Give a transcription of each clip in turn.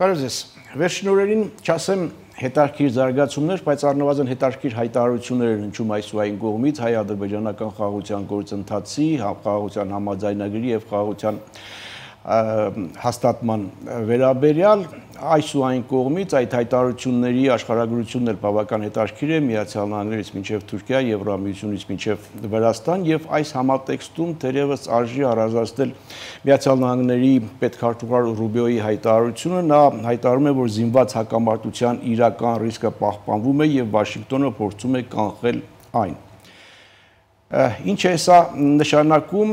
Բարև ձեզ։ Վերջին օրերին չասեմ հետաքրքիր զարգացումներ, բայց առնվազն հետաքրքիր հայտարարություններ են հնչում այսուհային կողմից հայ-ադրբեջանական խաղաղության գործընթացի, խաղաղության համաձայնագրի եւ խաղաղության հաստատման վերաբերյալ այսուհային կողմից այդ հայտարարությունների աշխարհագրությունն էլ բավական հետաքրքիր է Միացյալ Նահանգներից մինչև Թուրքիա, Եվրամիությունից մինչև Վրաստան եւ այս համատեքստում թերևս արժի առանձնացնել Միացյալ Նահանգների պետքարտուղար Ռուբիոյի հայտարարությունը նա հայտարարում է որ զինված հակամարտության իրական ռիսկը պահպանվում է եւ Վաշինգտոնը փորձում է կանխել այն Ինչ է սա նշանակում,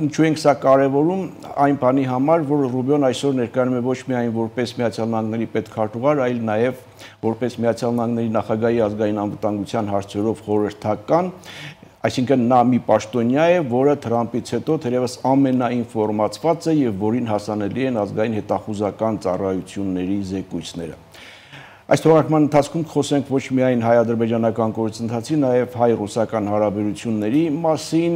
ինչու ենք սա կարևորում այն բանի համար, որ Ռուբիոն այսօր ներկայանում է ոչ միայն որպես Միացյալ Նահանգների պետքարտուղար, այլ նաև որպես Միացյալ Նահանգների նախագահի ազգային անվտանգության հարցերով խորհրդական, այսինքն նա մի պաշտոնյա է, որը Թրամփից հետո թերևս ամենաինֆորմացված է եւ որին հասանելի են ազգային հետախուզական ծառայությունների զեկույցները Այս թողարկման ընթացքում խոսենք ոչ միայն հայ-ադրբեջանական գործընթացի, նաև հայ-ռուսական հարաբերությունների մասին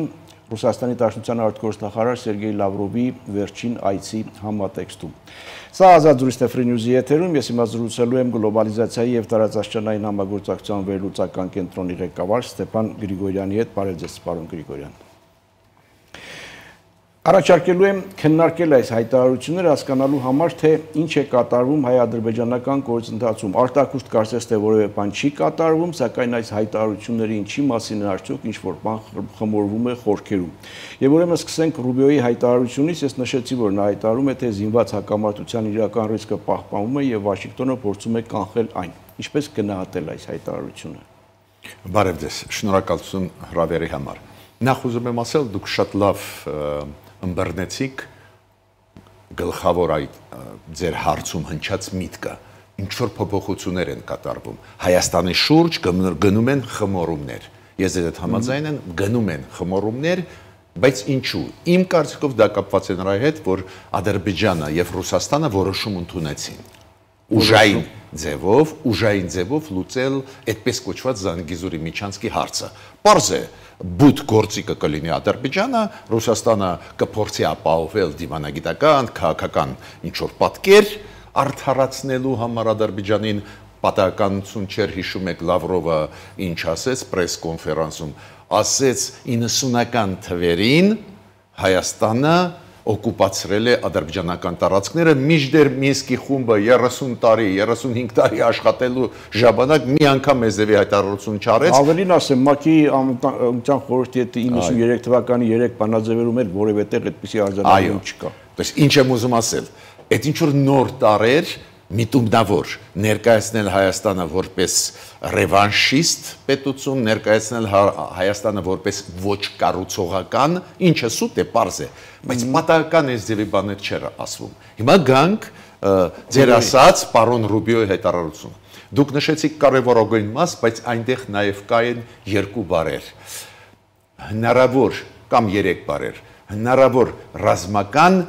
Ռուսաստանի Դաշնության արտգործնախարար Սերգեյ Լավրովի վերջին այցի համատեքստում։ Սա ազատ զրույց է Free News-ի եթերում, ես հիմա զրուցելու եմ գլոբալիզացիայի եւ տարածաշրջանային համագործակցության վերլուծական կենտրոնի ղեկավար Ստեփան Գրիգորյանի հետ։ Բարև ձեզ, պարոն Գրիգորյան։ Առաջարկելու եմ քննարկել այս հայտարարությունները հասկանալու համար, թե ինչ է կատարվում հայ-ադրբեջանական գործընթացում։ Արտակուստ կարծես թե որևէ բան չի կատարվում, սակայն այս հայտարարությունների ինչի մասին է արդյոք ինչ-որ բան խմորվում է խորքերում։ Եվ ուրեմն սկսենք Ռուբիոյի հայտարարությունից, ես նշեցի, որ նա հայտարարում է, թե զինված հակամարտության իրական ռիսկը պահպանվում է եւ Վաշինգտոնը փորձում է կանխել այն։ Ինչպես գնահատել այս հայտարարությունը։ Բարև ձեզ, շնորհակալություն հրավերի համար։ Նախ ուզում եմ ասել, դուք շատ լավ ըմբռնեցիք գլխավոր այդ ձեր հարցում հնչած միտքը ինչ որ փոփոխություններ են կատարվում Հայաստանի շուրջ գնում են խմորումներ ես ձեզ հետ համաձայն եմ գնում են խմորումներ բայց ինչու իմ կարծիքով դա կապված է նրա հետ որ Ադրբեջանը եւ Ռուսաստանը որոշում ընդունեցին ուժային ձևով լուծել այդպես կոչված Զանգիզուրի միջանցքի հարցը Պարզ է Բութ գործիքը կլինի Ադրբեջանը, Ռուսաստանը կփորձի ապահովել դիվանագիտական, քաղաքական ինչ-որ պատկեր արդարացնելու համար Ադրբեջանին պատահականություն չէր հիշում եք Լավրովը ինչ ասեց պրես կոնֆերանսում, ասեց 90-ական թվերին Հայաստանը օկուպացրել է ադրբեջանական տարածքները մինչդեռ Մինսկի խումբը 30 տարի, 35 տարի աշխատելու ժամանակ մի անգամ մեզևի հայտարարություն չարեց։ Ավելին ասեմ, ՄԱԿ-ի անվտանգության խորհրդի հետ 93 թվականի 3 բանաձևերում էլ որևէ տեղ այդպիսի արձանագրում չկա։ Այս ինչ եմ ուզում ասել։ Այդ ինչ որ նոր տարեր միտումնավոր ներկայացնել Հայաստանը որպես ռևանշիստ պետություն, ներկայացնել Հայաստանը որպես ոչ կառուցողական, ինչը սուտ է, պարզ է, բայց պատահական այս ձևի բաներ չէր ասվում։ Հիմա գանք ձեր ասած պարոն Ռուբիոյի հայտարարությունը։ Դուք նշեցիք կարևորագույն մաս, բայց այնտեղ նաև կային երկու բառեր։ Հնարավոր կամ երեք բառեր։ Հնարավոր ռազմական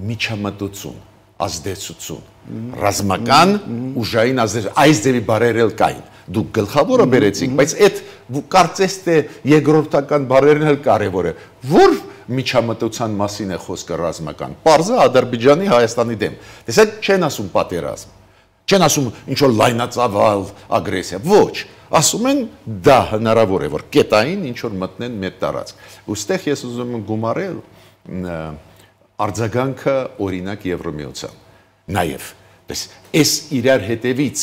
միջամտություն, ազդեցություն ռազմական ուժային այս ձևի բարերել կային դուք գլխավորը բերեցիք բայց այդ կարծես թե երկրորդական բարերն էլ կարևոր է որ միջամտության մասին է խոսքը ռազմական պարզը Ադրբեջանի Հայաստանի դեմ տեսեք չեն ասում պատերազմ չեն ասում ինչ որ լայնածավալ ագրեսիա ոչ ասում են դա հնարավոր է որ կետային ինչ որ մտնեն մեր տարածք ուստեղ ես ուզում եմ գումարել արձագանքը օրինակ Եվրամիության Նաև, այս իրար հետևից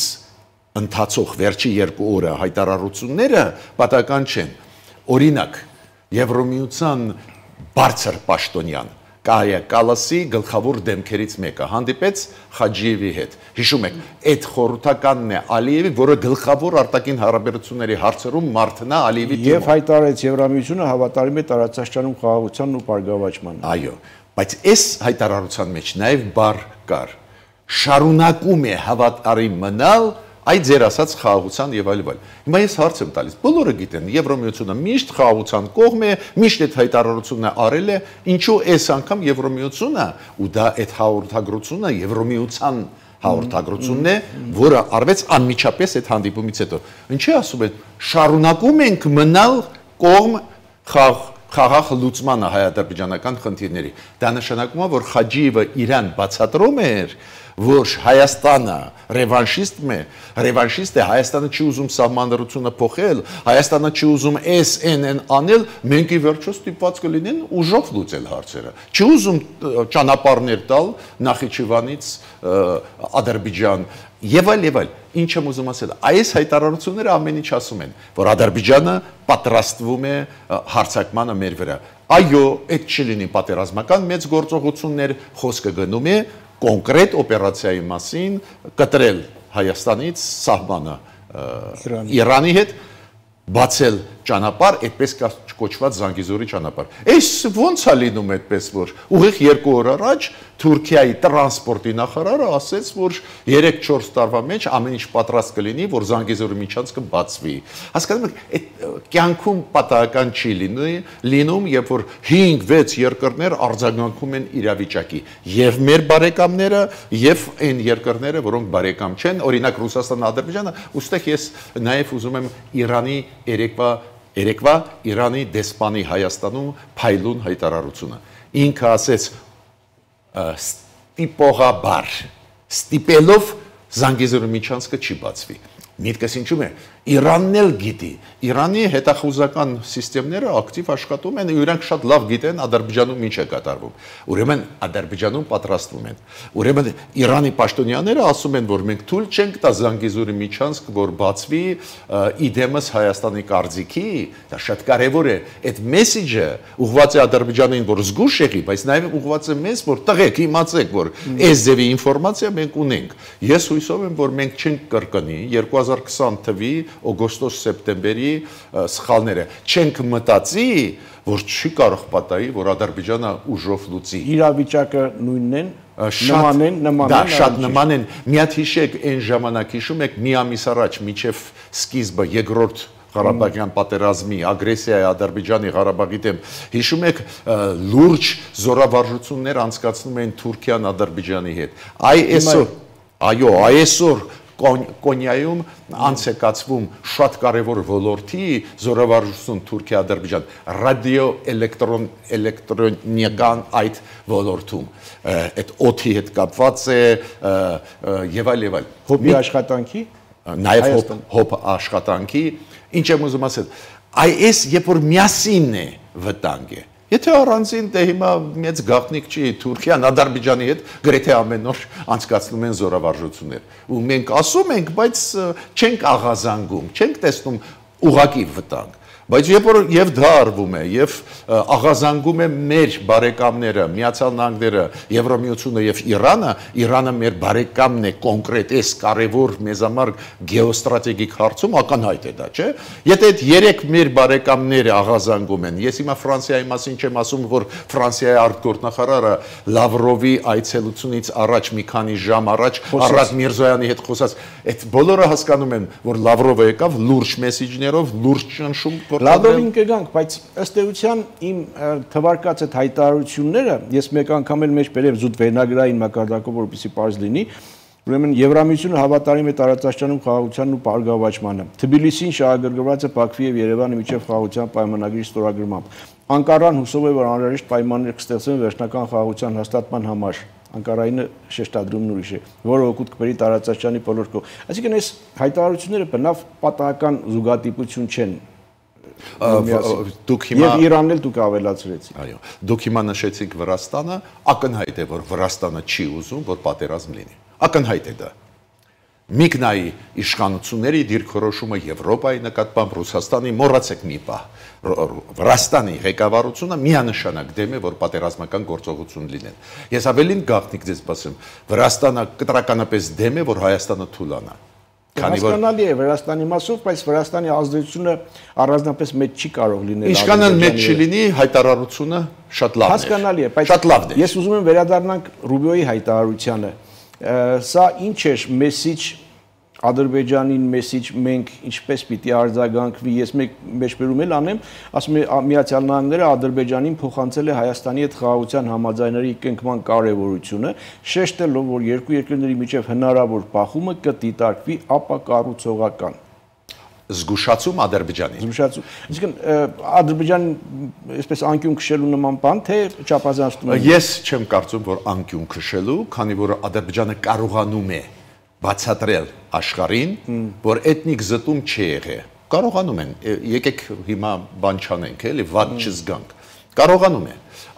ընթացող վերջի երկու օրը հայտարարությունները պատահական չեն։ Օրինակ, Եվրամիության բարձր պաշտոնյան Կայա Կալասի գլխավոր դեմքերից մեկը հանդիպեց Խաջիևի հետ։ Հիշում եք, այդ խորհրդականն է Ալիևի, որը գլխավոր արտաքին հարաբերությունների հարցերում մարդն է Ալիևի թիմը։ Եվ հայտարարեց Եվրամիությունը հավատարիմ է տարածաշրջանում խաղաղությանն ու բարգավաճմանն։ Այո, բայց այս հայտարարության մեջ նաև բառ կար շարունակում է հավատարիմ մնալ այդ ձեր ասած խաղաղության եւ այլ։ Հիմա ես հարց եմ տալիս։ Բոլորը գիտեն, Եվրամիությունը միշտ խաղաղության կողմ է, միշտ այդ հայտարարությունը արել է, ինչու այս անգամ Եվրամիությունը ու դա այդ հաղորդագրությունը Եվրամիության հաղորդագրությունն է, որը արվեց անմիջապես այդ հանդիպումից հետո։ Ինչի ասում են, շարունակում ենք մնալ կողմ խաղաղ լուծմանը հայ-ադրբեջանական խնդիրների։ Դա նշանակում է, որ Խաջիևը իրան բացատրում էր, որ Հայաստանը ռևանշիստ է, Հայաստանը չի ուզում սահմանադրությունը փոխել, Հայաստանը չի ուզում SNN անել, մենք ի վերջո ստիպված կլինեն ուժով լուծել հարցերը։ Չի ուզում ճանապարհներ տալ Նախիջևանից Ադրբեջան եւ այլ։ Ինչ եմ ուզում ասել, այս հայտարարությունները ամեն ինչ ասում են, որ Ադրբեջանը պատրաստվում է հարձակմանը մեր վրա։ Այո, այդ չի լինի պատերազմական մեծ գործողություններ, խոսքը գնում է կոնկրետ օպերացիայի մասին, կտրել Հայաստանից սահմանը Իրանի հետ, բացել ճանապարհ, այդպես կոչված Զանգեզուրի ճանապարհ։ Այս ո՞նց է լինում այդպես, որ ուղիղ 2 օր առաջ Թուրքիայի տրանսպորտի նախարարը ասեց, որ 3-4 տարվա մեջ ամեն ինչ պատրաստ կլինի, որ Զանգեզուրի միջանցքը բացվի։ Հասկանում եք, այդ կյանքում պատահական չի լինում, երբ որ 5-6 երկրներ արձագանքում են իրավիճակի, եւ մեր բարեկամները, եւ այն երկրները, որոնք բարեկամ չեն, օրինակ Ռուսաստանն, Ադրբեջանը, ուստեղ ես նաեւ ուզում եմ Իրանի երեկվա Իրանի դեսպանի Հայաստանում փայլուն հայտարարությունը։ Ինքը ասեց ստիպելով Զանգեզուրի միջանցքը չի բացվի։ Միտքս ինչու՞մ է։ Իրանն էլ գիտի, Իրանի հետախուզական համակարգերը ակտիվ աշխատում են, իրանք շատ լավ գիտեն Ադրբեջանում ինչ է կատարվում։ Ուրեմն Ադրբեջանում պատրաստվում են։ Ուրեմն Իրանի պաշտոնյաները ասում են, որ մենք թույլ չենք տա Զանգեզուրի միջանցք, որ բացվի իդեմս Հայաստանի կարծիքի, դա շատ կարևոր է։ Այդ մեսեջը ուղղված է Ադրբեջանին, որ զգուշ եղի, բայց նաև ուղղված է մեզ, որ տղեկ, իմացեք, որ այս ձևի ինֆորմացիա մենք ունենք։ Ես հույսով եմ, որ մենք չենք կրկնի 2020 թվականի օգոստոս-սեպտեմբերի սխալները, չենք մտածի, որ չի կարող պատահի, որ Ադրբեջանը ուժով լուծի։ Իրավիճակը նույնն են, նման են, շատ նման են։ Մի հատ հիշեք, այն ժամանակ հիշում եք, մի ամիս առաջ մինչև սկիզբը երկրորդ Ղարաբաղյան պատերազմի ագրեսիայի Ադրբեջանի Ղարաբաղի դեմ, հիշում եք, լուրջ զորավարժություններ անցկացնում էին Թուրքիան Ադրբեջանի հետ։ Այսօր Կոնյայում անց է կացվում շատ կարևոր ոլորտի զորավարժություն Թուրքիա-Ադրբեջան, ռադիո-էլեկտրոնիկան այդ ոլորտում, այդ օդի հետ կապված է եւ այլ։ Հոբի աշխատանքի, նաեւ հոբ աշխատանքի, ինչ եմ ուզում ասել, այս երբ որ միասին է վտանգ է։ Եթե առանձին դե հիմա մեծ գաղտնիք չի Թուրքիան Ադրբեջանի հետ գրեթե ամեն օր անցկացնում են զորավարժություններ ու մենք ասում ենք, բայց չենք աղազանգում, չենք տեսնում ուղղակի վտանգ, բայց երբ որ եւ դա արվում է եւ աղազանգում է մեր բարեկամները, Միացյալ Նահանգները, Եվրամիությունը եւ Իրանը մեր բարեկամն է կոնկրետ այս կարևոր մեզ համար գեոստրատեգիկ հարցում ակնհայտ է դա, չէ՞։ Եթե այդ 3 մեր բարեկամները աղազանգում են, ես հիմա Ֆրանսիայի մասին չեմ ասում, որ Ֆրանսիայի արտգործնախարարը Լավրովի այցելությունից առաջ մի քանի ժամ առաջ Արադ Միրզոյանի հետ խոսած, այդ բոլորը հասկանում են, որ Լավրովը եկավ լուրջ մեսեջներով, լուրջ ճնշում Լավրովին կգանք, բայց ըստ էության իմ թվարկած այդ հայտարարությունները, ես մեկ անգամ էլ մեջ բերեմ զուտ վերնագրային մակարդակով, որպեսզի պարզ լինի, ուրեմն Եվրամիությունը հավատարիմ է տարածաշրջանում խաղաղությանն ու բարգավաճմանը։ Թբիլիսին շահագրգռված է Բաքվի եւ Երևանի միջև խաղաղության պայմանագրի ստորագրմամբ։ Անկարան հուսով է, որ անհրաժեշտ պայմաններ կստեղծվեն վերջնական խաղաղության հաստատման համար։ Անկարայինը շեշտադրումն ուրիշ է, որը օգուտ կբերի տարածաշրջանի բոլոր կողմ։ Այսինքն այս հայտարարությունները բնավ պատահական զուգադիպություն չեն։ Դուք հիմա եւ Իրանն էլ դուք ավելացրեցիք։ Այո, դուք հիմա նշեցիք Վրաստանը, ակնհայտ է, որ Վրաստանը չի ուզում, որ պատերազմ լինի։ Ակնհայտ է դա։ Միգնայի իշխանությունների դիրքորոշումը Եվրոպայի նկատմամբ Ռուսաստանի մոռացեք մի պահ։ Վրաստանի ղեկավարությունը միանշանակ դեմ է, որ պատերազմական գործողություն լինեն։ Ես ավելին գաղտնիք ձեզ ասեմ, Վրաստանը կտրականապես դեմ է, որ Հայաստանը թուլանա։ Հասկանալի է Վրաստանի մասով, բայց Վրաստանի ազդեցությունը առանձնապես մեծ չի կարող լինել։ Ինչքան մեծ չի լինի, հայտարարությունը շատ լավն է։ Հասկանալի է, բայց շատ լավն է։ Ես ուզում եմ վերադառնանք Ռուբիոյի հայտարարությանը։ Սա ինչ էր մեսիջ Ադրբեջանին մեսիջ մենք ինչպես պիտի արձագանքվի, ես մեջբերում էլ անեմ, ասում է Միացյալ Նահանգները Ադրբեջանին փոխանցել է Հայաստանի հետ խաղաղության համաձայնների կնքման կարևորությունը, շեշտելով, որ երկու երկրների միջև հնարավոր բախումը կդիտարկվի ապակառուցողական։ զգուշացում Ադրբեջանին։ Զգուշացում։ Իսկ Ադրբեջան այսպես անկյուն քշելու նման բան թե չափազանցնում է։ Ես չեմ կարծում, որ անկյուն քշելու, քանի որ Ադրբեջանը կարողանում է բացատրել աշխարհին, որ էթնիկ զտում չի եղել։ Կարողանում են, եկեք հիմա բան չանենք, էլի վատ չզգանք։ Կարողանում է։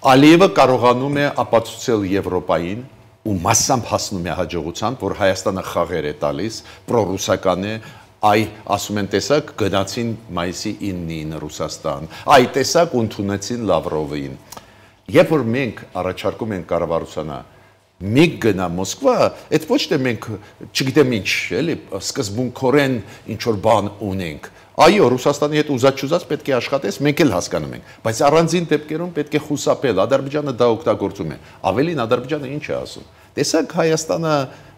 Ալիևը կարողանում է ապացուցել Եվրոպային ու մասամբ հասնում է հաջողության, որ Հայաստանը խաղեր է տալիս, պրոռուսական է, այ ասում են տեսակ գնացին մայիսի 9-ին Ռուսաստան, այ տեսակ ընդունեցին Լավրովին։ Երբ որ մենք առաջարկում ենք կառավարությանը մի գնա Մոսկվա, այդ ոչ թե մենք չգիտեմ ինչ, էլի, սկզբունքորեն ինչ որ բան ունենք։ Այո, Ռուսաստանի հետ ուզած-չուզած պետք է աշխատես, մենք էլ հասկանում ենք, բայց առանձին դեպքերում պետք է խուսափել, Ադրբեջանը դա օգտագործում է։ Ավելին Ադրբեջանը ինչ է ասում։ Տեսակ Հայաստանը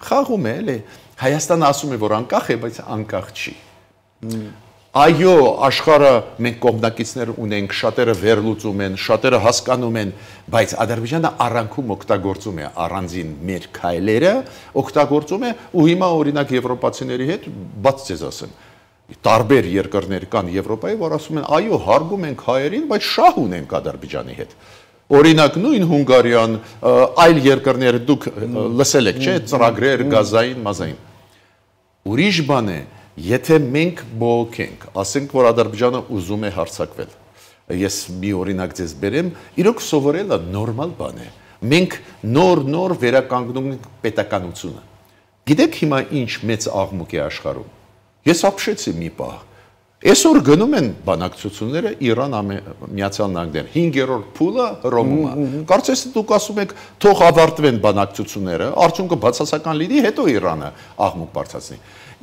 խաղում է, էլի, Հայաստանը ասում է, որ անկախ է, բայց անկախ չի։ Այո, աշխարհը մենք կողմնակիցներ ունենք, շատերը վերլուծում են, շատերը հասկանում են, բայց Ադրբեջանը առանքում օգտագործում է առանձին մեր քայլերը, օգտագործում է ու հիմա օրինակ եվրոպացիների հետ բաց ձեզ ասեմ։ Տարբեր երկրներ կան Եվրոպայի, որ ասում են, այո, հարգում ենք հայերին, բայց շահ ունենք Ադրբեջանի հետ։ Օրինակ նույն Հունգարիան, այլ երկրները դուք լսել եք, չէ՞, ծրագրեր, գազային, մազային։ Ուրիշ բան է, եթե մենք բողոքենք, ասենք, որ Ադրբեջանը ուզում է հարձակվել, ես մի օրինակ ձեզ բերեմ, իրոք սովորելը նորմալ բան է։ Մենք նոր վերականգնում ենք պետականությունը։ Գիտեք հիմա ինչ մեծ աղմուկ է աշխարհում։ Ես ապշեցի մի պահ։ Այսօր գնում են բանակցությունները Իրան Միացյալ Նահանգներ, 5-րդ փուլը Հռոմում է։ Կարծես դուք ասում եք, թող ավարտվեն բանակցությունները, արդյունքը բացասական լինի, հետո Իրանը աղմուկ բարձրացնի։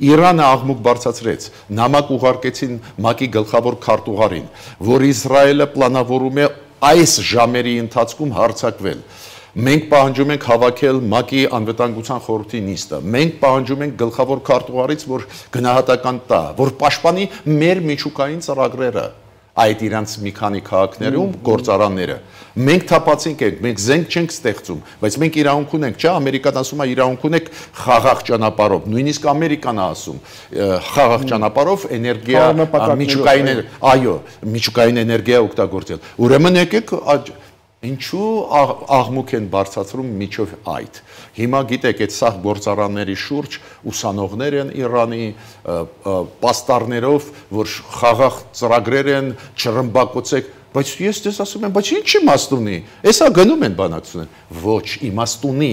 Իրանը աղմուկ բարձրացրեց, նամակ ուղարկեցին ՄԱԿ-ի գլխավոր քարտուղարին, որ Իսրայելը պլանավորում է այս ժամերի ընթացքում հարձակվել։ Մենք պահանջում ենք հավաքել ՄԱԿ-ի անվտանգության խորհրդի նիստը։ Մենք պահանջում ենք գլխավոր քարտուղարից, որ գնահատական տա, որ պաշտպանի մեր միջուկային ծրագրերը, այդ իրանց մի քանի քաղաքներում գործարանները։ Մենք թափածինք ենք, մենք զենք չենք ստեղծում, բայց մենք իրավունք ունենք, չէ՞, Ամերիկան ասում է իրավունք ունեք խաղաղ ճանապարհով, նույնիսկ Ամերիկան է ասում խաղաղ ճանապարհով էներգիա, միջուկային, այո, միջուկային էներգիա օգտագործել։ Ուրեմն եկեք ինչու աղմուկ են բարձրացնում միջով այդ։ Հիմա գիտեք, այդ սաղ գործարանների շուրջ ուսանողներ են Իրանի պաստառներով, որ խաղաղ ծրագրեր են, չրմբակոծեք, բայց ես դες ասում եմ, բայց ինչ իմաստ ունի։ Էսա գնում են բանակցություններ։ Ոչ, իմաստ ունի։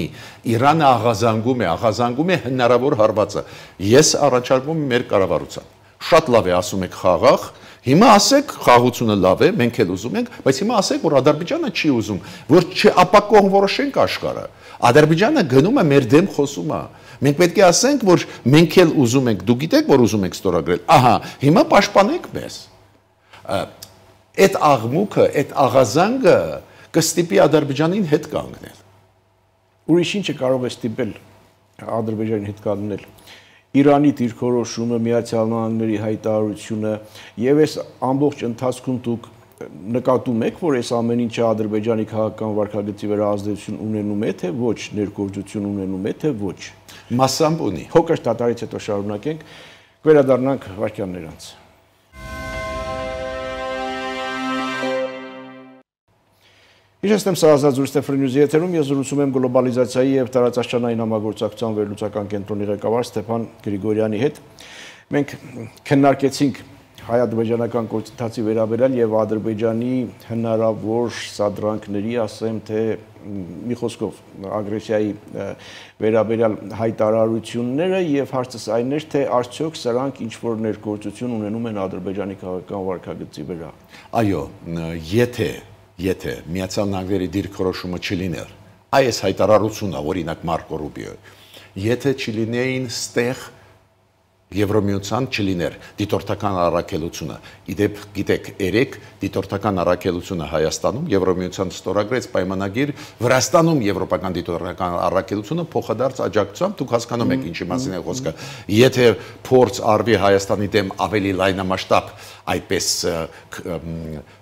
Իրանը աղազանգում է հնարավոր հարվածը։ Ես առաջարկում եմ մեր կառավարության։ Շատ լավ է ասում եք խաղաղ, հիմա ասեք խաղությունը լավ է, մենք էլ ուզում ենք, բայց հիմա ասեք, որ Ադրբեջանը չի ուզում, որ չապակող որոշենք աշխարհը։ Ադրբեջանը գնում է մեր դեմ խոսում է։ Մենք պետք է ասենք, որ մենք էլ ուզում ենք, դուք գիտեք, որ ուզում եք ստորագրել։ Ահա, հիմա պաշտպանեք մեզ։ Այդ աղմուկը, այդ աղազանգը կստիպի Ադրբեջանին հետ կանգնել։ Ուրիշ ինչը կարող է ստիպել Ադրբեջանին հետ կանգնել։ Իրանի դիրքորոշումը, Միացյալ Նահանգների հայտարարությունը եւ այս ամբողջ ընթացքում դուք նկատում եք, որ այս ամեն ինչը Ադրբեջանի քաղաքական վարքագծի վրա ազդեցություն ունենում է, թե ոչ, ներգործություն ունենում է, թե ոչ։ Մասամբ ունի։ Փոքր դատարից հետո շարունակենք, վերադառնանք վարքյաններ անց։ Իհարկե, սա ազատ Ստեփան Նյուզի եթերում ես զրուցում եմ գլոբալիզացիայի եւ տարածաշրջանային համագործակցության վերլուծական կենտրոնի ղեկավար Ստեփան Գրիգորյանի հետ։ Մենք քննարկեցինք հայ-ադրբեջանական գործընթացի վերաբերյալ եւ Ադրբեջանի հնարավոր սադրանքների, ասեմ թե մի խոսքով ագրեսիայի վերաբերյալ հայտարարությունները եւ հարցս այն էր, թե արդյոք սրանք ինչ որ ներգործություն ունենում են Ադրբեջանի քաղաքական վարքագծի վրա։ Այո, Եթե Միացյալ Նահանգների դիրքորոշումը չլիներ, այս հայտարարությունը, օրինակ Մարկո Ռուբիո, եթե չլինեին ստեղ Եվրոմիության չլիներ դիտորդական առաքելությունը։ Իդեպ գիտեք, երեք դիտորդական առաքելությունը Հայաստանում Եվրոմիության ստորագրեց պայմանագիր, Վրաստանում եվրոպական դիտորդական առաքելությունը փոխադարձ աջակցությամբ, դուք հասկանում եք ինչի մասին է խոսքը։ Եթե փորձ արվի Հայաստանի դեմ ավելի լայնամասշտաբ այդպես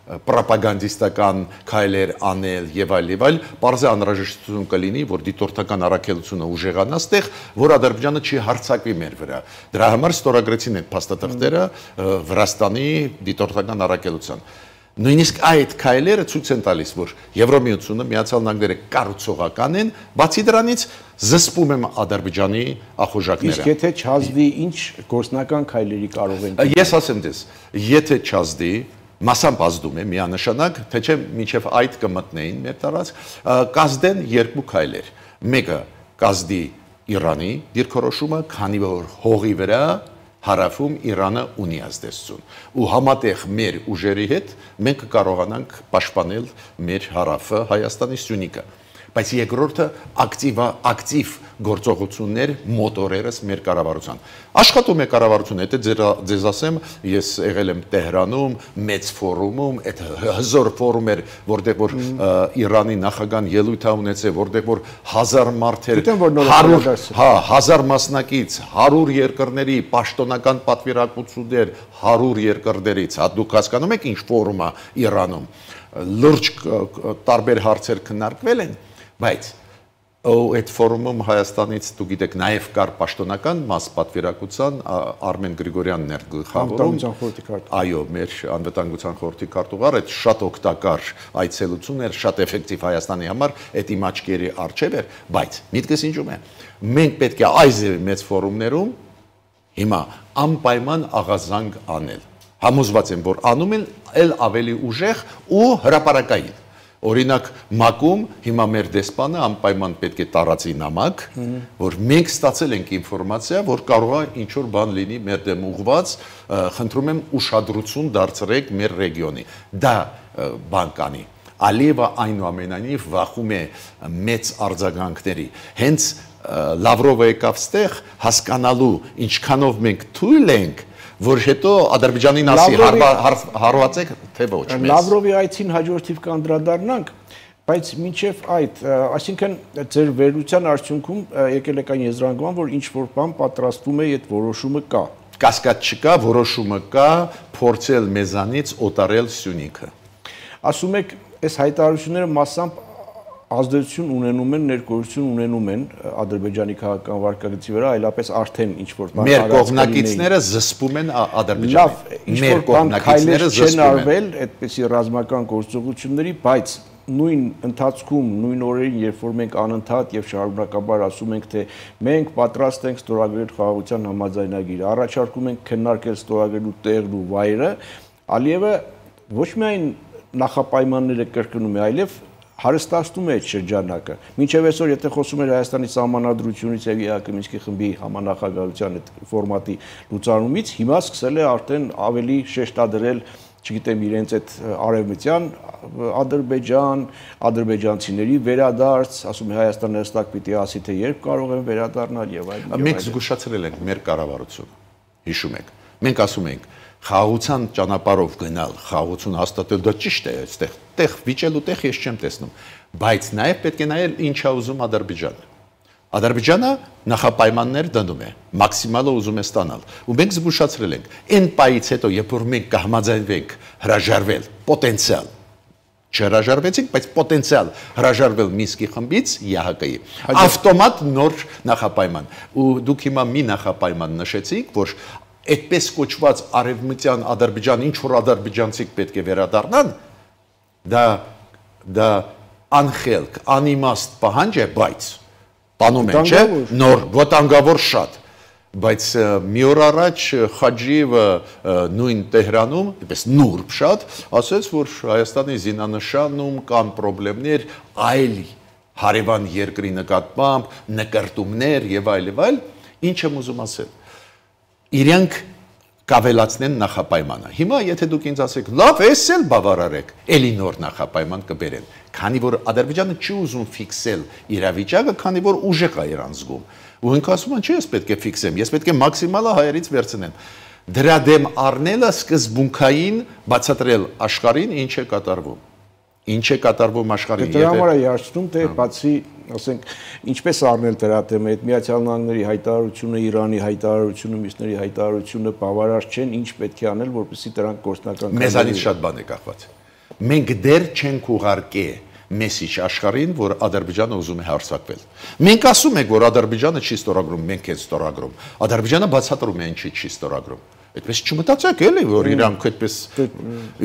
պրոպագանդիստական քայլեր անել եւ այլ, բարձր անհրաժեշտություն կլինի, որ դիտորդական առաքելությունը ուժեղանա այդտեղ, որ Ադրբեջանը չի հարձակվի մեր վրա։ Դրա համար ստորագրեցին այդ փաստաթղթերը Վրաստանի դիտորդական առաքելության։ Նույնիսկ այդ քայլերը ցույց են տալիս, որ Եվրամիությունը, Միացյալ Նահանգները կառուցողական են, բացի դրանից զսպում եմ Ադրբեջանի ախորժակները։ Իսկ եթե չազդի, ինչ գործնական քայլերի կարող են։ Ես ասեմ դες, եթե չազդի, մասամբ ազդում է միանշանակ, թե չէ մինչև այդ կմտնեին մեր տարածք, կազդեն երկու քայլեր։ Մեկը կազդի Իրանի դիրքորոշումը, քանի որ հողի վրա հարավում Իրանը ունի ազդեցություն ու համատեղ մեր ուժերի հետ մենք կարողանանք պաշտպանել մեր հարավը Հայաստանի Սյունիքը բայց երկրորդը ակտիվ գործողություններ մոտորերս մեր կառավարության աշխատում է կառավարությունը դա ձեզ ասեմ ես եղել եմ Տեհրանում մեծ ֆորումում այդ հզոր ֆորում էր որտեղ որ Իրանի նախագահան ելույթ ունեցել որտեղ որ 1000 մարդեր 1000 մասնակից 100 երկրների պաշտոնական պատվիրակություններ 100 երկրներից դուք հասկանում եք ինչ ֆորում է Իրանում լուրջ տարբեր հարցեր քննարկվել են բայց այդ ֆորումում Հայաստանից դու գիտեք նաև կար պաշտոնական մաս պատվիրակության Արմեն Գրիգորյանն էր գլխավորում այո մեր անվտանգության խորհրդի քարտուղար այդ շատ օգտակար այցելություն էր շատ էֆեկտիվ Հայաստանի համար այդ իմ աչքերի առջև էր բայց միտքս ինչու՞մ է մենք պետք է այս մեծ ֆորումներում հիմա անպայման աղազանգ անել համոզված եմ որ անում են ել ավելի ուժեղ ու հրապարակային Օրինակ մակում հիմա մեր դեսպանը անպայման պետք է տարածի նամակ, որ մենք ստացել ենք ինֆորմացիա, որ կարող է ինչ-որ բան լինի մեր դեմ ուղված, խնդրում եմ ուշադրություն դարձրեք մեր ռեգիոնի։ Դա բան կանի։ Ալիևը այնուամենայնիվ վախում է մեծ արձագանքների։ Հենց Լավրովը եկավ ստեղ հասկանալու ինչքանով մենք թույլ ենք որ հետո Ադրբեջանին ասի հարվածեք թե ոչ մեզ Լավրովի այցին հաջորդիվ կանդրադառնանք բայց մինչև այդ այսինքն ձեր վերլուծության արդյունքում եկել է կան եզրանկման որ ինչ որ բան պատրաստվում է այդ որոշումը կա կասկած չկա որոշումը կա փորձել մեզանից օտարել Սյունիքը ասում եք այս հայտարարությունները massամբ ազդեցություն ունենում են ներկայություն ունենում են Ադրբեջանի քաղաքական վարկագծի վրա այլապես արդեն ինչ որ բան մեր կողմնակիցները զսպում են Ադրբեջանի մեր կողմնակիցները զսպում են արվել այդպիսի ռազմական գործողությունների բայց նույն ընթացքում նույն օրերին երբ որ մենք անընդհատ եւ շարունակաբար ասում ենք թե մենք պատրաստ ենք ստորագրել խաղաղության համաձայնագիր առաջարկում ենք քննարկել ստորագրելու տեղն ու վայրը Ալիևը ոչ միայն նախապայմանները կրկնում է այլև հարստացնում է այդ շրջանակը։ Մինչև այսօր եթե խոսում էր Հայաստանի սահմանադրությունից եւ ԵԱՀԿ Մինսկի խմբի համանախագահության այդ ֆորմատի լուծարումից, հիմա սկսել է արդեն ավելի շեշտադրել, չգիտեմ, իրենց այդ արևմտյան Ադրբեջան, ադրբեջանցիների վերադարձ, ասում է Հայաստանը հստակ պիտի ասի թե երբ կարող են վերադառնալ եւ այլն։ Մենք զգուշացրել ենք մեր կառավարությունը։ Հիշում եք։ Մենք ասում ենք խաղաղության ճանապարհով գնալ, խաղաղություն հաստատել դա ճիշտ է, այստեղ տեղ վիճելու տեղ ես չեմ տեսնում, բայց նաև պետք է նայել ինչ է ուզում Ադրբեջանը։ Ադրբեջանը նախապայմաններ դնում է, մաքսիմալը ուզում է ստանալ, ու մենք զգուշացրել ենք, այն պայից հետո, երբ որ մենք կհամաձայնվենք հրաժարվել պոտենցիալ, չհրաժարվեցինք, բայց պոտենցիալ հրաժարվել Մինսկի խմբից ԵԱՀԿ-ի, ավտոմատ նոր նախապայման, ու դուք հիմա մի նախապայման նշեցիք, որ այդպես կոչված արևմտյան Ադրբեջան, ինչ որ ադրբեջանցիք պետք է վերադառնան, դա անխելք, անիմաստ պահանջ է, բայց տանում են, չէ, նոր, վտանգավոր շատ, բայց մի օր առաջ Խաջիևը նույն Տեհրանում, այդպես նուրբ շատ, ասաց, որ Հայաստանի զինանշանում կան պրոբլեմներ, այլ հարևան երկրի նկատմամբ, նկրտումներ եւ այլ, ինչ եմ ուզում ասել իրենք կավելացնեն նախապայմանը։ Հիմա եթե դուք ինձ ասեք, լավ, էս էլ բավարարեք, էլի նոր նախապայման կբերեն։ Քանի որ Ադրբեջանը չի ուզում ֆիքսել իրավիճակը, քանի որ ուժեղ է իրան զգում։ Ու ինքը ասում են, չէ, ես պետք է ֆիքսեմ, ես պետք է մաքսիմալը հայերից վերցնեմ։ Դրա դեմ առնելը սկզբունքային բացատրել աշխարհին ինչ է կատարվում։ Ինչ է կատարվում աշխարհին։ Դրա համար է երաշտում, թե բացի, ասենք, ինչպես առնել դրա դեմ այդ Միացյալ Նահանգների հայտարարությունը, Իրանի հայտարարությունը, մյուսների հայտարարությունը բավարար չեն, ինչ պետք է անել, որպեսզի դրանք գործնական մեզանից շատ բան է կախված։ մենք դեռ չենք ուղարկե մեսիջ աշխարհին, որ Ադրբեջանը ուզում է հարձակվել։ Մենք ասում ենք, որ Ադրբեջանը չի ստորագրում, մենք ենք ստորագրում։ Ադրբեջանը բացատրում է ինչի չի ստորագրում։ Այդպես չմտածեք էլի, որ իրանք այդպես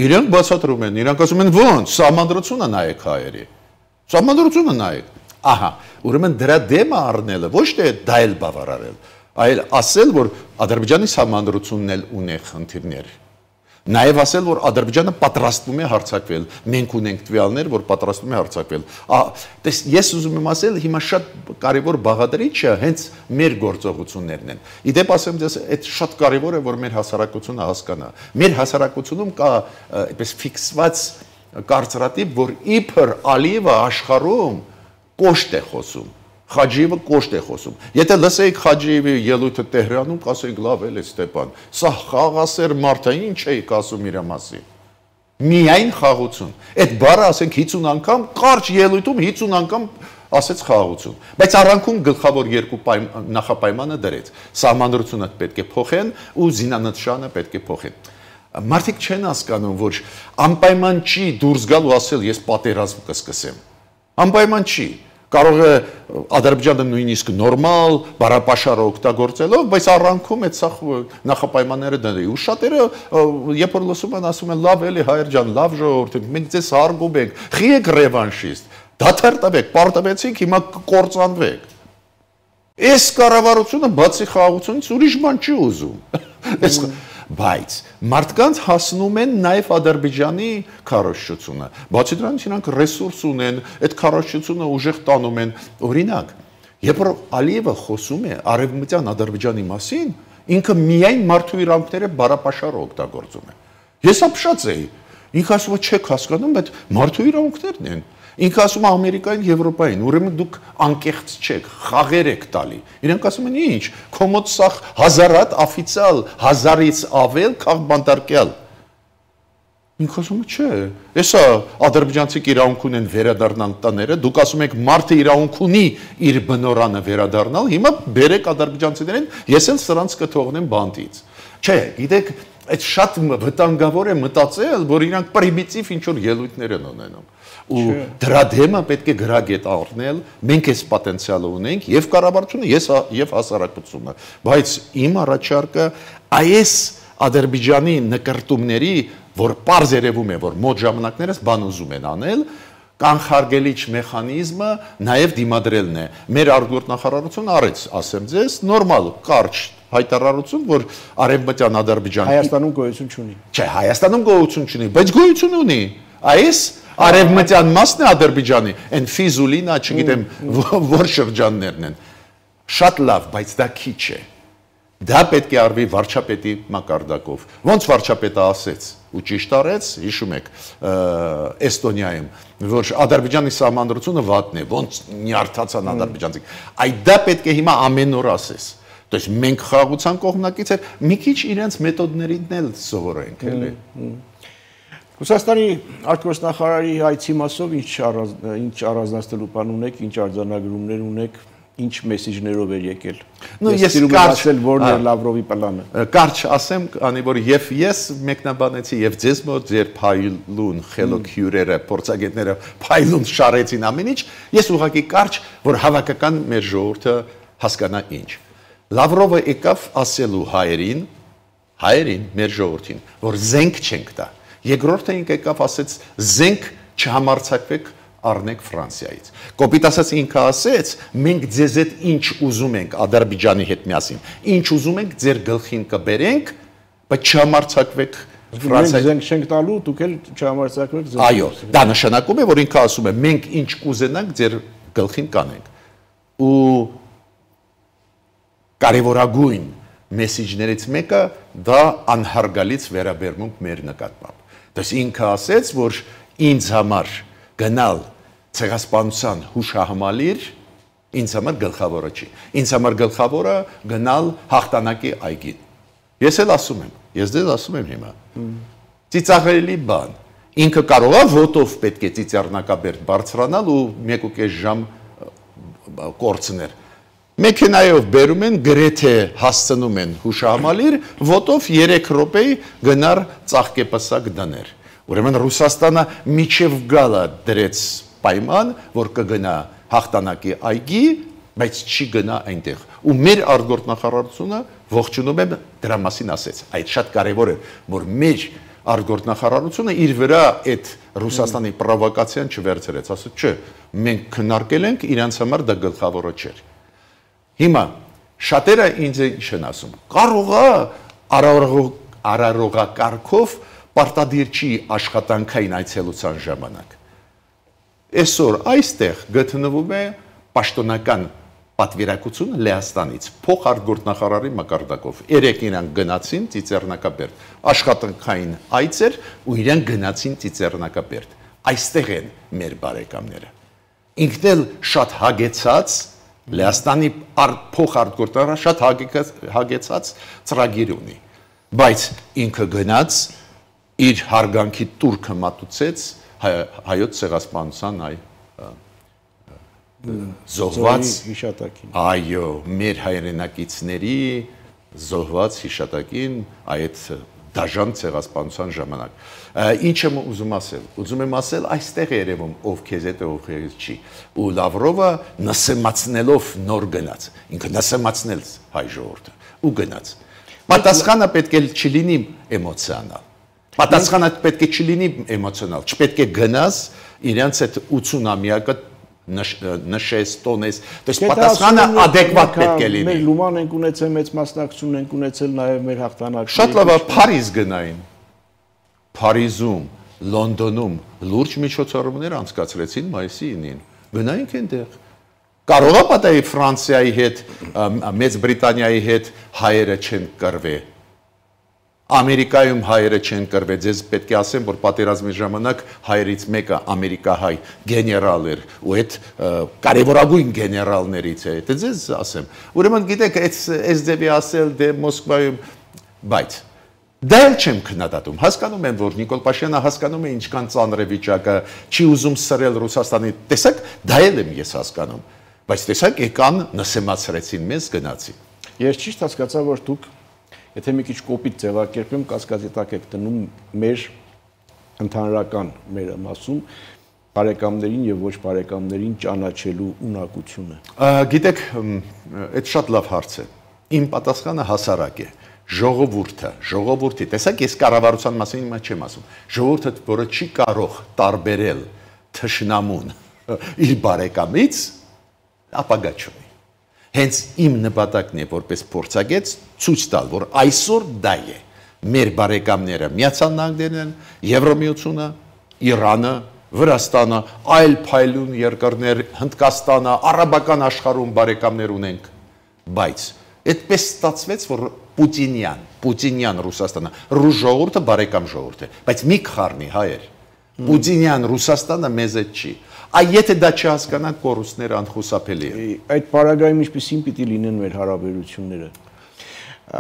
իրանք բացատրում են, իրանք ասում են ո՞նց, սահմանադրությունը նայեք հայերի։ Սահմանադրությունը նայեք։ Ահա, ուրեմն դրա դեմը առնելը ոչ թե դա էլ բավարարել, այլ ասել, որ Ադրբեջանի սահմանադրությունն էլ ունի խնդիրներ։ Նաև ասել, որ Ադրբեջանը պատրաստվում է հարձակվել, մենք ունենք տվյալներ, որ պատրաստվում է հարձակվել։ Ես ուզում եմ ասել, հիմա շատ կարևոր բաղադրիչը հենց մեր գործողություններն են։ Իդեպ ասեմ ձեզ, այդ շատ կարևոր է, որ մեր հասարակությունը հասկանա։ Մեր հասարակությունում կա այդպես ֆիքսված կարծրատիպ, որ իբր Ալիևը աշխարհում կոշտ է խոսում։ Խաջիևը կոշտ է խոսում։ Եթե լսեիք Խաջիևի ելույթը Տեհրանում, կասեիք լավ էլ է Ստեփան։ Սա խաղասեր մարդ է, ինչ էիք ասում իր մասին։ Միայն խաղություն։ Այդ բառը ասենք 50 անգամ, կարճ ելույթում 50 անգամ ասեց խաղություն։ Բայց առանքում գլխավոր երկու նախապայմանը դրեց։ Սահմանադրությունը պետք է փոխեն ու զինանշանը պետք է փոխեն։ Մարդիկ չեն հասկանում, որ անպայման չի դուրս գալ ու ասել ես պատերազմ կսկսեմ։ Անպայման չի։ Կարող է Ադրբեջանը նույնիսկ նորմալ, բարապաշարը օգտագործելով, բայց առանքում այդ սա նախապայմանները դրի։ Ու շատերը, երբ որ լսում են, ասում են լավ էլի հայեր ջան, լավ ժողովուրդ, մենք ձեզ հարգում ենք, խի եք ռևանշիստ, դադար տվեք, պարտվեցիք, հիմա կկործանվեք։ Այս կառավարությունը բացի խաղաղությունից ուրիշ բան չի ուզում։ Բայց մարդկանց հասնում են նաև Ադրբեջանի քարոզչությունը։ Բացի դրանից իրանք ռեսուրս ունեն, այդ քարոզչությունը ուժեղ տանում են։ Օրինակ, երբ որ Ալիևը խոսում է արևմտյան Ադրբեջանի մասին, ինքը միայն մարդու իրավունքները բարապաշարը օգտագործում է։ Ես ապշած էի։ Ինքը ասում է չեք հասկանում, այդ մարդու իրավունքներն են։ Ինքը ասում է Ամերիկային, Եվրոպային, ուրեմն դուք անկեղծ չեք, խաղեր եք տալի։ Իրենք ասում են ինչ, քո մոտ սա հազարատ օֆիցիալ, 1000-ից ավել քաղբանտարկյալ։ Ինքը ասում է չէ, հեսա ադրբեջանցիք իրավունք ունեն վերադառնալ տները, դուք ասում եք մարդը իրավունք ունի իր բնորանը վերադառնալ, հիմա բերեք ադրբեջանցիներին, ես էլ սրանց կթողնեմ բանտից։ Չէ, գիտեք, այդ շատ վտանգավոր է մտածել, որ իրանք պրիմիտիվ ինչ-որ ելույթներ են ունենում։ Ու դրա դեմը պետք է գրագետ առնել, մենք այս պոտենցիալը ունենք, եւ կառավարությունը, եւ հասարակությունը, բայց իմ առաջարկը այս Ադրբեջանի նկարտումների, որ պարզ երևում է, որ մոտ ժամանակներս բան ուզում են անել, կանխարգելիչ մեխանիզմը նաև դիմադրելն է։ Մեր արտգործնախարարությունը արեց, ասեմ ձեզ, նորմալ, կարճ հայտարարություն, որ արևմտյան Ադրբեջանը Հայաստանում գոյություն չունի։ Չէ, Հայաստանում գոյություն չունի, բայց գոյություն ունի։ Այս արևմտյան մասն է Ադրբեջանի, այն Ֆիզուլինա, չգիտեմ, որ շրջաններն են։ Շատ լավ, բայց դա քիչ է։ Դա պետք է արվի վարչապետի մակարդակով։ Ոնց վարչապետը ասեց ու ճիշտ արեց, հիշում եք, Էստոնիայում, որ Ադրբեջանի սահմանադրությունը վատն է, ոնց նյարդացան ադրբեջանցիք։ Այդ դա պետք է հիմա ամեն օր ասես։ То есть մենք խաղաղության կողմնակից էր, մի քիչ իրենց մեթոդներին էլ սովորենք, էլի։ Ռուսաստանի արտգործնախարարի այցի մասով ինչ առանձնացնելու բան ունեք, ինչ արձանագրումներ ունեք, ինչ մեսիջներով էր եկել։ Ես կարճ ասել որն է Լավրովի պլանը։ Կարճ ասեմ, անի որ եւ ես մեկնաբանեցի եւ ձեզ մոտ ձեր փայլուն խելոք հյուրերը, փորձագետները փայլուն շարեցին ամեն ինչ, ես ուղղակի կարճ, որ հավաքական մեր ժողովուրդը հասկանա ինչ։ Լավրովը եկավ ասելու հայերին, մեր ժողովրդին, որ զենք չենք տա։ Երկրորդը ինքը եկավ ասեց զենք չհամարձակվեք առնեք Ֆրանսիայից։ Կոպիտ ասած ինքը ասեց, մենք ձեզ հետ ինչ ուզում ենք Ադրբեջանի հետ միասին, ինչ ուզում ենք ձեր գլխին կբերենք, բայց չհամարձակվեք Ֆրանսիայից։ Զենք չենք տալու, դուք էլ չհամարձակվեք զենք։ Այո, դա նշանակում է, որ ինքը ասում է, մենք ինչ կուզենանք ձեր գլխին կանենք։ Ու կարևորագույն մեսիջներից մեկը դա անհարգալից վերաբերմունք մեր նկատմամբ։ Դες ինքը ասեց, որ ինձ համար գնալ ցեղասպանության հուշահամալիր ինձ համար գլխավորը չի։ Ինձ համար գլխավորը գնալ հաղթանակի այգին։ Ես էլ ասում եմ, ես դες ասում եմ հիմա։ Ծիծաղելի բան։ Ինքը կարող է ոտով պետք է ծիծեռնակաբերդ բարձրանալ ու 1.5 ժամ կորցներ։ Մեքենայով բերում են, գրեթե հասցնում են հուշահամալիր, ոտով 3 րոպեի գնար ծաղկեպսակ դներ։ Ուրեմն Ռուսաստանը միջև գալը դրեց պայման, որ կգնա հաղթանակի այգի, բայց չի գնա այնտեղ։ Ու մեր արտգործնախարարությունը ողջունում եմ դրա մասին ասեց։ Այդ շատ կարևոր է, որ մեր արտգործնախարարությունը իր վրա այդ Ռուսաստանի պրովոկացիան չվերցրեց, ասաց, չէ, մենք քննարկել ենք, իրանց համար դա գլխավորը չէր։ Հիմա շատերը ինձ են ասում, կարող է արարողակարգով պարտադիր չի աշխատանքային այցելության ժամանակ։ Այսօր այստեղ գտնվում է պաշտոնական պատվիրակությունը Լեհաստանից փոխարտգործնախարարի մակարդակով։ Երեք իրան գնացին Ծիծեռնակաբերդ, աշխատանքային այց էր ու իրան գնացին Ծիծեռնակաբերդ։ Այստեղ են մեր բարեկամները։ Ինքն էլ շատ հագեցած Լեհաստանի փոխարտգործնախարարը շատ հագեցած ծրագիր ունի, բայց ինքը գնաց իր հարգանքի տուրքը մատուցեց հայոց ցեղասպանության զոհված հիշատակին։ Այո, մեր հայրենակիցների զոհված հիշատակին այդ դաժան ցեղասպանության ժամանակ։ Ինչ եմ ուզում ասել։ Ուզում եմ ասել, այստեղ է երևում ով քեզ հետ է, ով քեզ չի։ Ու Լավրովը նսեմացնելով նոր գնաց։ Ինքը նսեմացնել հայ ժողովուրդը ու գնաց։ Պատասխանը պետք է չլինի էմոցիոնալ։ Պատասխանը պետք է չլինի էմոցիոնալ, չպետք է գնաս իրանց այդ 80-ամյակը նշես, տոնես, то есть պատասխանը adekvat պետք է լինի։ Մեր լուման ենք ունեցել, մեծ մասնակցություն ենք ունեցել նաև մեր հաղթանակի։ Շատ լավ է Փարիզ գնային։ Փարիզում, Լոնդոնում լուրջ միջոցառումներ անցկացրեցին մայիսի 9-ին։ Գնայինք այնտեղ։ Կարող է պատահի Ֆրանսիայի հետ, Մեծ Բրիտանիայի հետ հայերը չեն կռվել։ Ամերիկայում հայերը չեն կռվել, ձեզ պետք է ասեմ, որ պատերազմի ժամանակ հայերից մեկը ամերիկահայ գեներալ էր, ու այդ կարևորագույն գեներալներից է, դա ձեզ ասեմ։ Ուրեմն գիտեք, այս ձևի ասել դե Մոսկվայում, բայց դա էլ չեմ քննադատում։ Հասկանում եմ, որ Նիկոլ Փաշինյանը հասկանում է ինչքան ծանր է վիճակը, չի ուզում սրել Ռուսաստանի, տեսակ, դա էլ եմ ես հասկանում, բայց տեսակ եկան նսեմացրեցին մեզ գնացին։ Ես ճիշտ հասկացա, որ դուք եթե մի քիչ կոպիտ ձևակերպեմ, կասկածի տակ եք դնում մեր ընդհանրական մեր մասում բարեկամներին եւ ոչ բարեկամներին ճանաչելու ունակությունը։ Գիտեք, այդ շատ լավ հարց է։ Իմ պատասխանը հասարակ է։ Ժողովուրդի, տեսեք, ես կառավարության մասին հիմա չեմ ասում։ Ժողովուրդը, որը չի կարող տարբերել թշնամուն իր բարեկամից, ապագա չունի։ Հենց իմ նպատակն է որպես փորձագետ ցույց տալ, որ այսօր դա է։ Մեր բարեկամները Միացյալ Նահանգներն են, Եվրամիությունը, Իրանը, Վրաստանը, այլ փայլուն երկրներ, Հնդկաստանը, արաբական աշխարհում բարեկամներ ունենք, բայց այդպես ստացվեց, որ Պուտինյան Ռուսաստանը, ռուս ժողովուրդը բարեկամ ժողովուրդ է, բայց մի խառնի հայեր։ Պուտինյան Ռուսաստանը մեզ հետ չի։ Եթե դա չհասկանանք, կորուստները անխուսափելի են։ Այդ պարագայում ինչպիսին պիտի լինեն մեր հարաբերությունները։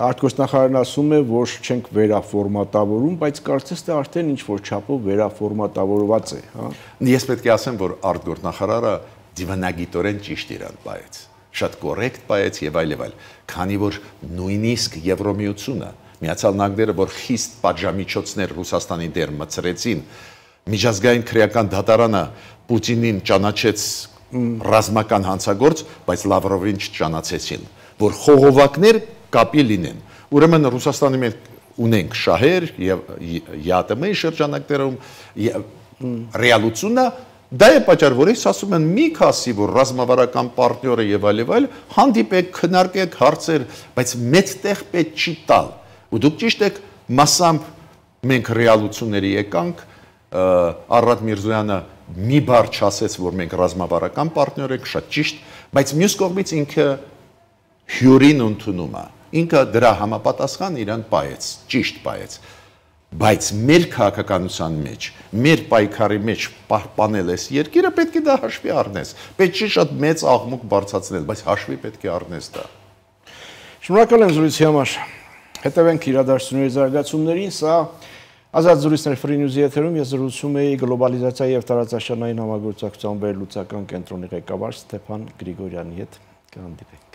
Արտգործնախարարն ասում է, որ չենք վերաֆորմատավորում, բայց կարծես թե արդեն ինչ-որ չափով վերաֆորմատավորված է, հա։ Ես պետք է ասեմ, որ արտգործնախարարը դիվանագիտորեն ճիշտ իրան պայեց, շատ կոռեկտ պայեց եւ այլ եւ այլ, քանի որ նույնիսկ Եվրամիությունը, Միացյալ Նահանգները, որ խիստ պատժամիջոցներ Ռուսաստանի դեր մցրեցին, միջազգային քրեական դատարանը Պուտինին ճանաչեց ռազմական հանցագործ, բայց Լավրովին չճանաչեցին, որ խողովակներ կապի լինեն։ Ուրեմն Ռուսաստանի մեջ ունենք շահեր եւ ԵԱՏՄ-ի շրջանակներում ռեալությունը դա է պատճառը, որ ես ասում եմ մի քասի, որ ռազմավարական պարտները եւ այլ հանդիպեք, քննարկեք հարցեր, բայց մեծ տեղ պետք չի տալ։ Ու դուք ճիշտ եք, մասամբ մենք ռեալությունների եկանք, Արարատ Միրզոյանը մի բառ չասեց, որ մենք ռազմավարական պարտներ ենք, շատ ճիշտ, բայց մյուս կողմից ինքը հյուրին ընդունում է։ Ինքը դրա համապատասխան իրան պայեց, ճիշտ պայեց։ Բայց մեր քաղաքականության մեջ, մեր պայքարի մեջ պահպանել ես երկիրը, պետք է դա հաշվի առնես։ Պետք չի շատ մեծ աղմուկ բարձրացնել, բայց հաշվի պետք է առնես դա։ Շնորհակալ եմ զրույցի համար։ Հետևենք իրադարձությունների զարգացումներին, սա Ազատ զրույցներ Free News-ի եթերում ես զրուցում էի գլոբալիզացիայի եւ տարածաշրջանային համագործակցության վերլուծական կենտրոնի ղեկավար Ստեփան Գրիգորյանի հետ։ Կհանդիպենք։